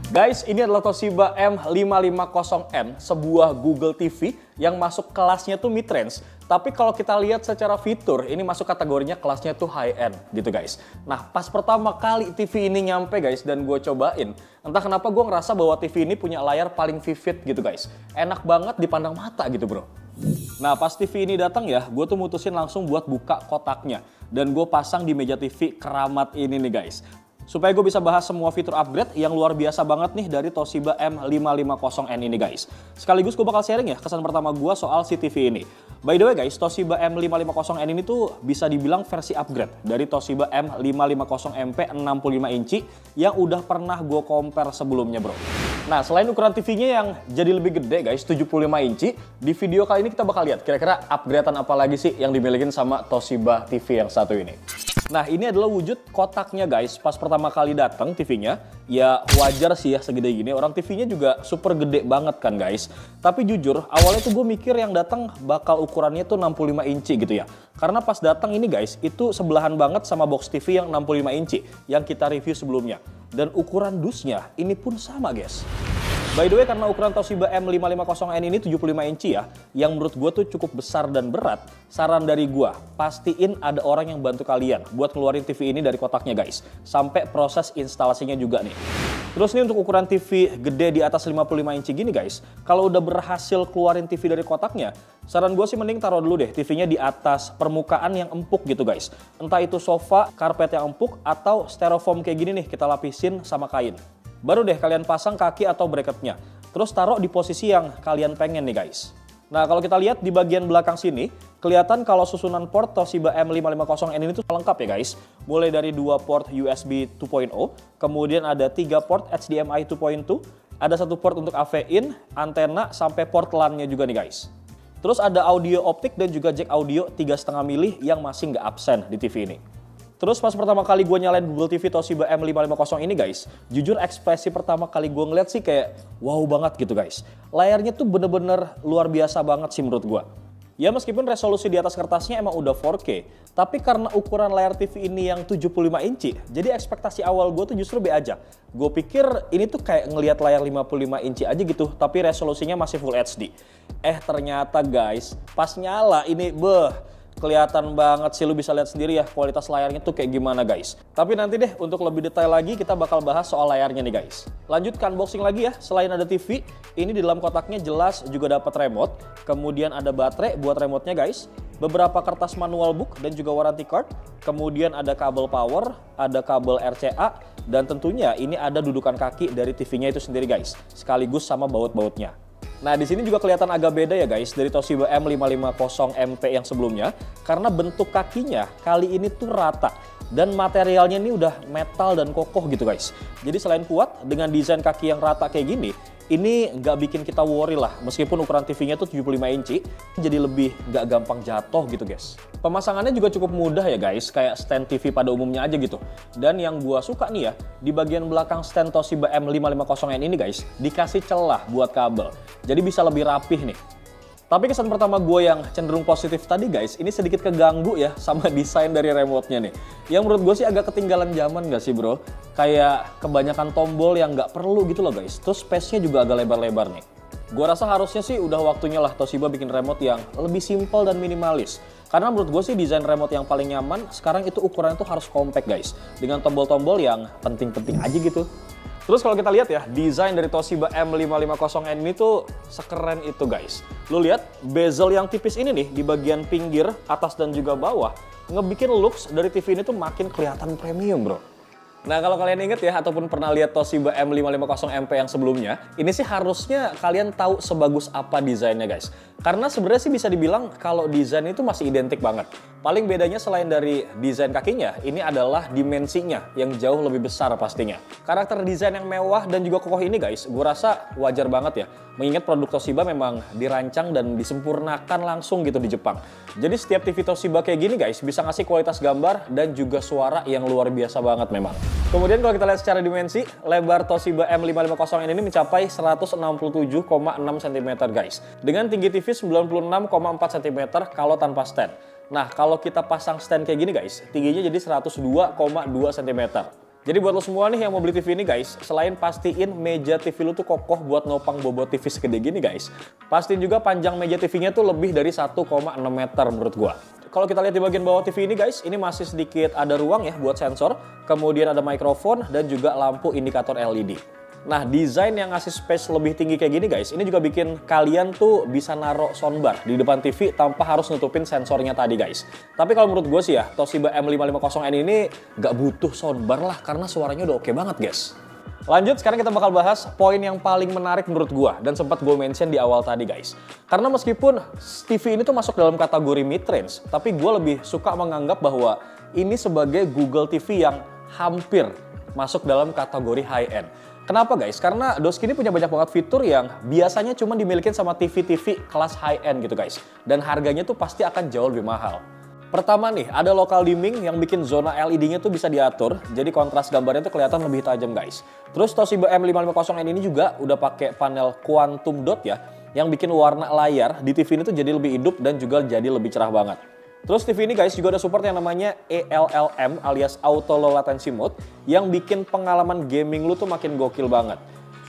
Guys, ini adalah Toshiba M550N, sebuah Google TV yang masuk kelasnya tuh mid-range. Tapi kalau kita lihat secara fitur, ini masuk kategorinya kelasnya tuh high-end gitu guys. Nah, pas pertama kali TV ini nyampe guys dan gue cobain, entah kenapa gue ngerasa bahwa TV ini punya layar paling vivid gitu guys. Enak banget dipandang mata gitu bro. Nah, pas TV ini datang ya, gue tuh mutusin langsung buat buka kotaknya. Dan gue pasang di meja TV keramat ini nih guys. Supaya gue bisa bahas semua fitur upgrade yang luar biasa banget nih dari Toshiba M550N ini guys. Sekaligus gue bakal sharing ya kesan pertama gue soal si TV ini. By the way guys, Toshiba M550N ini tuh bisa dibilang versi upgrade dari Toshiba M550MP 65 inci yang udah pernah gue compare sebelumnya bro. Nah, selain ukuran TV-nya yang jadi lebih gede guys, 75 inci, di video kali ini kita bakal lihat kira-kira upgradean apa lagi sih yang dimiliki sama Toshiba TV yang satu ini. Nah, ini adalah wujud kotaknya guys. Pas pertama kali datang TV-nya, ya wajar sih ya segede gini. Orang TV-nya juga super gede banget kan guys. Tapi jujur, awalnya tuh gue mikir yang datang bakal ukurannya tuh 65 inci gitu ya. Karena pas datang ini guys, itu sebelahan banget sama box TV yang 65 inci yang kita review sebelumnya. Dan ukuran dusnya ini pun sama guys. By the way, karena ukuran Toshiba M550N ini 75 inci ya, yang menurut gue tuh cukup besar dan berat, saran dari gue, pastiin ada orang yang bantu kalian buat ngeluarin TV ini dari kotaknya guys, sampai proses instalasinya juga nih. Terus nih untuk ukuran TV gede di atas 55 inci gini guys, kalau udah berhasil keluarin TV dari kotaknya, saran gue sih mending taruh dulu deh TV-nya di atas permukaan yang empuk gitu guys. Entah itu sofa, karpet yang empuk, atau styrofoam kayak gini nih kita lapisin sama kain. Baru deh kalian pasang kaki atau bracketnya. Terus taruh di posisi yang kalian pengen nih guys. Nah, kalau kita lihat di bagian belakang sini, kelihatan kalau susunan port Toshiba M550N ini tuh lengkap ya guys. Mulai dari 2 port USB 2.0, kemudian ada 3 port HDMI 2.2, ada 1 port untuk AV-in, antena, sampai port LAN-nya juga nih guys. Terus ada audio optik dan juga jack audio 3,5 mili yang masih nggak absen di TV ini. Terus pas pertama kali gue nyalain Google TV Toshiba M550 ini guys, jujur ekspresi pertama kali gue ngeliat sih kayak wow banget gitu guys. Layarnya tuh bener-bener luar biasa banget sih menurut gue. Ya meskipun resolusi di atas kertasnya emang udah 4K, tapi karena ukuran layar TV ini yang 75 inci, jadi ekspektasi awal gue tuh justru B aja. Gue pikir ini tuh kayak ngelihat layar 55 inci aja gitu, tapi resolusinya masih Full HD. Ternyata guys, pas nyala ini kelihatan banget sih, lu bisa lihat sendiri ya kualitas layarnya tuh kayak gimana guys. Tapi nanti deh untuk lebih detail lagi kita bakal bahas soal layarnya nih guys. Lanjut ke unboxing lagi ya, selain ada TV, ini di dalam kotaknya jelas juga dapat remote. Kemudian ada baterai buat remote-nya guys. Beberapa kertas manual book dan juga warranty card. Kemudian ada kabel power, ada kabel RCA. Dan tentunya ini ada dudukan kaki dari TV-nya itu sendiri guys. Sekaligus sama baut-bautnya. Nah, di sini juga kelihatan agak beda ya guys dari Toshiba M550MP yang sebelumnya, karena bentuk kakinya kali ini tuh rata dan materialnya ini udah metal dan kokoh gitu guys. Jadi selain kuat dengan desain kaki yang rata kayak gini, ini nggak bikin kita worry lah meskipun ukuran TV-nya tuh 75 inci, jadi lebih nggak gampang jatuh gitu guys. Pemasangannya juga cukup mudah ya guys, kayak stand TV pada umumnya aja gitu. Dan yang gua suka nih ya, di bagian belakang stand Toshiba M550N ini guys, dikasih celah buat kabel. Jadi bisa lebih rapih nih. Tapi kesan pertama gue yang cenderung positif tadi guys, ini sedikit keganggu ya sama desain dari remote-nya nih. Yang menurut gue sih agak ketinggalan zaman gak sih bro? Kayak kebanyakan tombol yang gak perlu gitu loh guys. Terus space-nya juga agak lebar-lebar nih. Gue rasa harusnya sih udah waktunya lah Toshiba bikin remote yang lebih simple dan minimalis. Karena menurut gue sih desain remote yang paling nyaman sekarang itu ukurannya tuh harus compact guys. Dengan tombol-tombol yang penting-penting aja gitu. Terus kalau kita lihat ya, desain dari Toshiba M550N ini tuh sekeren itu guys. Lu lihat bezel yang tipis ini nih di bagian pinggir, atas dan juga bawah, ngebikin looks dari TV ini tuh makin kelihatan premium bro. Nah kalau kalian inget ya, ataupun pernah lihat Toshiba M550MP yang sebelumnya, ini sih harusnya kalian tahu sebagus apa desainnya guys. Karena sebenarnya sih bisa dibilang kalau desain itu masih identik banget. Paling bedanya selain dari desain kakinya, ini adalah dimensinya yang jauh lebih besar pastinya. Karakter desain yang mewah dan juga kokoh ini guys, gue rasa wajar banget ya. Mengingat produk Toshiba memang dirancang dan disempurnakan langsung gitu di Jepang. Jadi setiap TV Toshiba kayak gini guys, bisa ngasih kualitas gambar dan juga suara yang luar biasa banget memang. Kemudian kalau kita lihat secara dimensi, lebar Toshiba M550N ini mencapai 167,6 cm guys. Dengan tinggi TV 96,4 cm kalau tanpa stand. Nah, kalau kita pasang stand kayak gini guys, tingginya jadi 102,2 cm. Jadi buat lo semua nih yang mau beli TV ini guys, selain pastiin meja TV lo tuh kokoh buat nopang bobot TV segede gini guys, pastiin juga panjang meja TV-nya tuh lebih dari 1,6 meter menurut gua. Kalau kita lihat di bagian bawah TV ini guys, ini masih sedikit ada ruang ya buat sensor, kemudian ada mikrofon dan juga lampu indikator LED. Nah, desain yang ngasih space lebih tinggi kayak gini guys, ini juga bikin kalian tuh bisa naruh soundbar di depan TV tanpa harus nutupin sensornya tadi guys. Tapi kalau menurut gue sih ya, Toshiba M550N ini nggak butuh soundbar lah karena suaranya udah oke banget guys. Lanjut, sekarang kita bakal bahas poin yang paling menarik menurut gue dan sempat gue mention di awal tadi guys. Karena meskipun TV ini tuh masuk dalam kategori mid-range, tapi gue lebih suka menganggap bahwa ini sebagai Google TV yang hampir masuk dalam kategori high-end. Kenapa guys? Karena Doski ini punya banyak banget fitur yang biasanya cuma dimiliki sama TV-TV kelas high-end gitu guys. Dan harganya tuh pasti akan jauh lebih mahal. Pertama nih, ada local dimming yang bikin zona LED-nya tuh bisa diatur. Jadi kontras gambarnya tuh kelihatan lebih tajam guys. Terus Toshiba M550N ini juga udah pakai panel quantum dot ya. Yang bikin warna layar di TV ini tuh jadi lebih hidup dan juga jadi lebih cerah banget. Terus TV ini guys juga ada support yang namanya ALLM alias Auto Low Latency Mode yang bikin pengalaman gaming lu tuh makin gokil banget.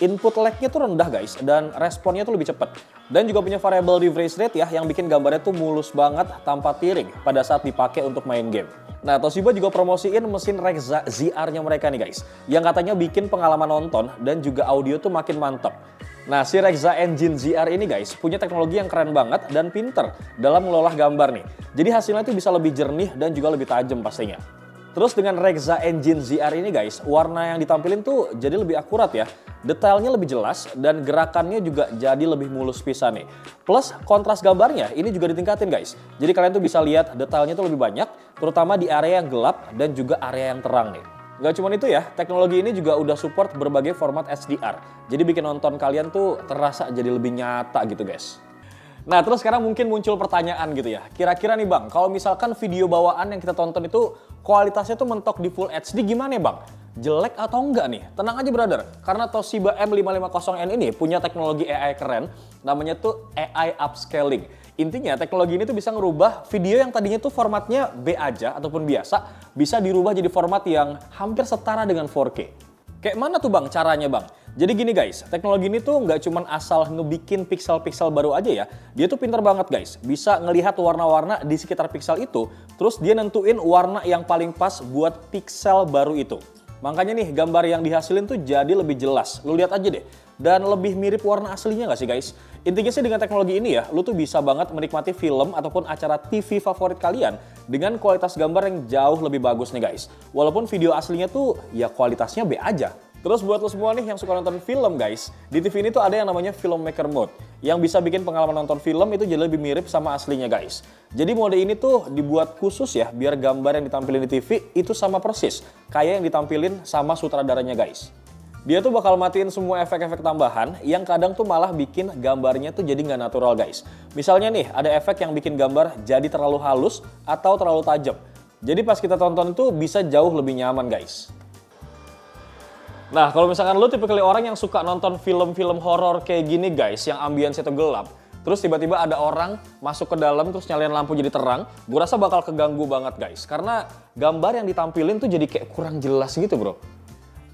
Input lag-nya tuh rendah guys dan responnya tuh lebih cepat. Dan juga punya variable refresh rate ya yang bikin gambarnya tuh mulus banget tanpa tearing pada saat dipakai untuk main game. Nah, Toshiba juga promosiin mesin Rexza ZR-nya mereka nih guys, yang katanya bikin pengalaman nonton dan juga audio tuh makin mantap. Nah, si Rexza Engine ZR ini guys punya teknologi yang keren banget dan pinter dalam mengolah gambar nih. Jadi hasilnya tuh bisa lebih jernih dan juga lebih tajam pastinya. Terus dengan Rexza Engine ZR ini guys, warna yang ditampilin tuh jadi lebih akurat ya. Detailnya lebih jelas dan gerakannya juga jadi lebih mulus pisan nih. Plus kontras gambarnya ini juga ditingkatin guys. Jadi kalian tuh bisa lihat detailnya tuh lebih banyak, terutama di area yang gelap dan juga area yang terang nih. Gak cuma itu ya, teknologi ini juga udah support berbagai format HDR. Jadi bikin nonton kalian tuh terasa jadi lebih nyata gitu guys. Nah, terus sekarang mungkin muncul pertanyaan gitu ya. Kira-kira nih bang, kalau misalkan video bawaan yang kita tonton itu kualitasnya tuh mentok di Full HD gimana ya bang? Jelek atau enggak nih? Tenang aja brother, karena Toshiba M550N ini punya teknologi AI keren, namanya tuh AI Upscaling. Intinya teknologi ini tuh bisa ngerubah video yang tadinya tuh formatnya B aja ataupun biasa, bisa dirubah jadi format yang hampir setara dengan 4K. Kayak mana tuh bang caranya bang? Jadi gini guys, teknologi ini tuh nggak cuma asal ngebikin pixel-pixel baru aja ya, dia tuh pinter banget guys, bisa ngelihat warna-warna di sekitar pixel itu, terus dia nentuin warna yang paling pas buat pixel baru itu. Makanya nih gambar yang dihasilin tuh jadi lebih jelas, lu lihat aja deh. Dan lebih mirip warna aslinya nggak sih guys? Intinya sih dengan teknologi ini ya, lu tuh bisa banget menikmati film ataupun acara TV favorit kalian dengan kualitas gambar yang jauh lebih bagus nih guys. Walaupun video aslinya tuh ya kualitasnya B aja. Terus buat lo semua nih yang suka nonton film guys, di TV ini tuh ada yang namanya Filmmaker Mode yang bisa bikin pengalaman nonton film itu jadi lebih mirip sama aslinya guys. Jadi mode ini tuh dibuat khusus ya biar gambar yang ditampilin di TV itu sama persis kayak yang ditampilin sama sutradaranya guys. Dia tuh bakal matiin semua efek-efek tambahan yang kadang tuh malah bikin gambarnya tuh jadi nggak natural guys. Misalnya nih ada efek yang bikin gambar jadi terlalu halus atau terlalu tajam. Jadi pas kita tonton itu bisa jauh lebih nyaman guys. Nah, kalau misalkan lo tipikal orang yang suka nonton film-film horor kayak gini guys, yang ambience itu gelap, terus tiba-tiba ada orang masuk ke dalam terus nyalain lampu jadi terang, gue rasa bakal keganggu banget guys, karena gambar yang ditampilin tuh jadi kayak kurang jelas gitu bro.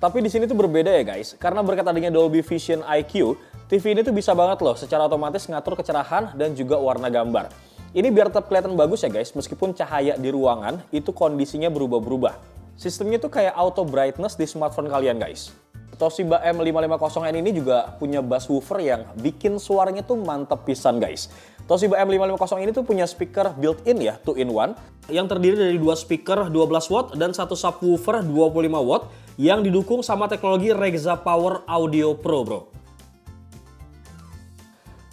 Tapi di sini tuh berbeda ya guys, karena berkat adanya Dolby Vision IQ, TV ini tuh bisa banget loh secara otomatis ngatur kecerahan dan juga warna gambar. Ini biar tetap kelihatan bagus ya guys, meskipun cahaya di ruangan itu kondisinya berubah-berubah. Sistemnya tuh kayak auto brightness di smartphone kalian guys. Toshiba M550N ini juga punya bass woofer yang bikin suaranya tuh mantep pisan guys. Toshiba M550 ini tuh punya speaker built-in ya, 2-in-1, yang terdiri dari 2 speaker 12 watt dan 1 subwoofer 25 watt yang didukung sama teknologi Rexza Power Audio Pro bro.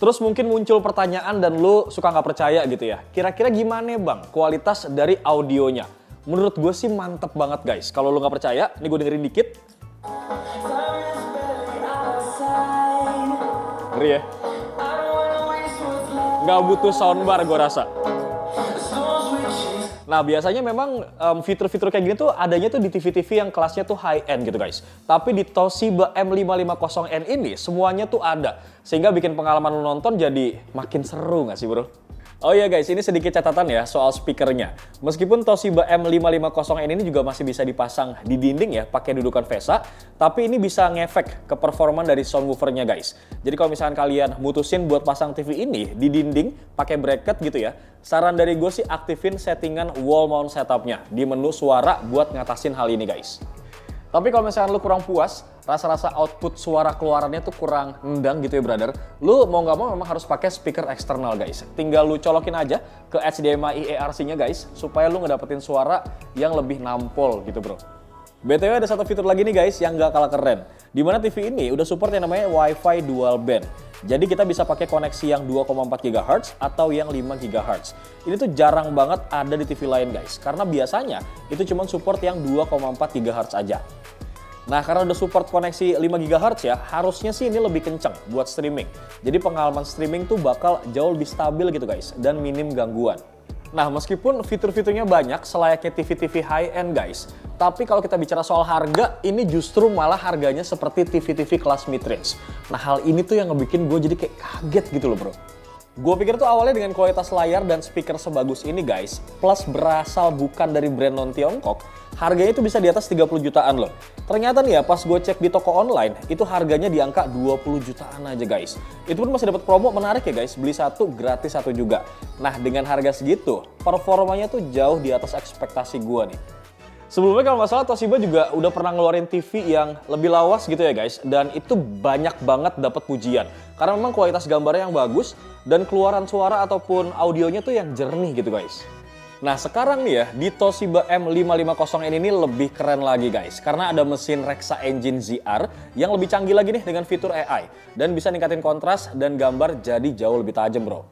Terus mungkin muncul pertanyaan dan lu suka nggak percaya gitu ya. Kira-kira gimana bang kualitas dari audionya? Menurut gue sih mantep banget guys. Kalau lu nggak percaya, nih gue dengerin dikit. Ngeri ya? Nggak butuh soundbar gue rasa. Nah biasanya memang fitur-fitur kayak gini tuh adanya tuh di TV-TV yang kelasnya tuh high-end gitu guys. Tapi di Toshiba M550N ini semuanya tuh ada. Sehingga bikin pengalaman lu nonton jadi makin seru nggak sih bro? Oh iya guys, ini sedikit catatan ya soal speakernya. Meskipun Toshiba M550N ini juga masih bisa dipasang di dinding ya pakai dudukan VESA, tapi ini bisa ngefek ke performa dari soundwoofernya guys. Jadi kalau misalkan kalian mutusin buat pasang TV ini di dinding pakai bracket gitu ya, saran dari gue sih aktifin settingan wall mount setupnya di menu suara buat ngatasin hal ini guys. Tapi kalau misalkan lu kurang puas, rasa-rasa output suara keluarannya tuh kurang nendang gitu ya brother, lu mau nggak mau memang harus pakai speaker eksternal guys. Tinggal lu colokin aja ke HDMI EARC-nya guys, supaya lu ngedapetin suara yang lebih nampol gitu bro. BTW ada satu fitur lagi nih guys yang nggak kalah keren. Dimana TV ini udah support yang namanya Wi-Fi dual band. Jadi kita bisa pakai koneksi yang 2,4 GHz atau yang 5 GHz. Ini tuh jarang banget ada di TV lain guys, karena biasanya itu cuma support yang 2,4 GHz aja. Nah, karena udah support koneksi 5 GHz ya, harusnya sih ini lebih kenceng buat streaming. Jadi pengalaman streaming tuh bakal jauh lebih stabil gitu guys, dan minim gangguan. Nah, meskipun fitur-fiturnya banyak selayaknya TV-TV high-end guys, tapi kalau kita bicara soal harga, ini justru malah harganya seperti TV-TV kelas mid-range. Nah, hal ini tuh yang ngebikin gue jadi kayak kaget gitu loh bro. Gue pikir tuh awalnya dengan kualitas layar dan speaker sebagus ini guys, plus berasal bukan dari brand non-Tiongkok, harganya itu bisa di atas 30 jutaan loh. Ternyata nih ya, pas gue cek di toko online, itu harganya di angka 20 jutaan aja guys. Itu pun masih dapat promo menarik ya guys, beli satu gratis satu juga. Nah, dengan harga segitu, performanya tuh jauh di atas ekspektasi gue nih. Sebelumnya kalau nggak salah Toshiba juga udah pernah ngeluarin TV yang lebih lawas gitu ya guys, dan itu banyak banget dapat pujian. Karena memang kualitas gambarnya yang bagus, dan keluaran suara ataupun audionya tuh yang jernih gitu guys. Nah sekarang nih ya, di Toshiba M550N ini lebih keren lagi guys, karena ada mesin Rexa Engine ZR yang lebih canggih lagi nih dengan fitur AI, dan bisa ningkatin kontras dan gambar jadi jauh lebih tajam bro.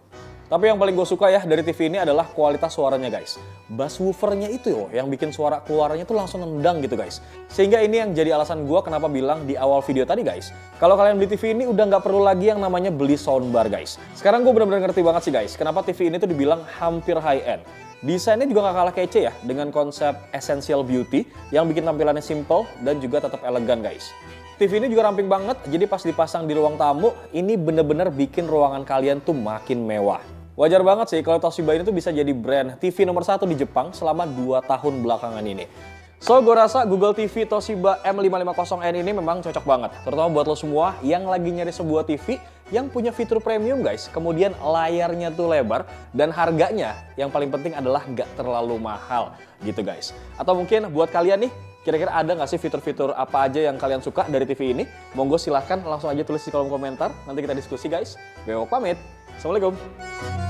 Tapi yang paling gue suka ya dari TV ini adalah kualitas suaranya guys. Bass woofernya itu loh yang bikin suara keluarannya tuh langsung nendang gitu guys. Sehingga ini yang jadi alasan gue kenapa bilang di awal video tadi guys, kalau kalian beli TV ini udah nggak perlu lagi yang namanya beli soundbar guys. Sekarang gue benar-benar ngerti banget sih guys, kenapa TV ini tuh dibilang hampir high-end. Desainnya juga nggak kalah kece ya, dengan konsep essential beauty yang bikin tampilannya simple dan juga tetap elegan guys. TV ini juga ramping banget, jadi pas dipasang di ruang tamu, ini bener-bener bikin ruangan kalian tuh makin mewah. Wajar banget sih kalau Toshiba ini tuh bisa jadi brand TV nomor 1 di Jepang selama 2 tahun belakangan ini. So, gue rasa Google TV Toshiba M550N ini memang cocok banget. Terutama buat lo semua yang lagi nyari sebuah TV yang punya fitur premium guys. Kemudian layarnya tuh lebar dan harganya yang paling penting adalah nggak terlalu mahal gitu guys. Atau mungkin buat kalian nih, kira-kira ada nggak sih fitur-fitur apa aja yang kalian suka dari TV ini? Monggo silahkan langsung aja tulis di kolom komentar. Nanti kita diskusi guys. Beo pamit. Assalamualaikum.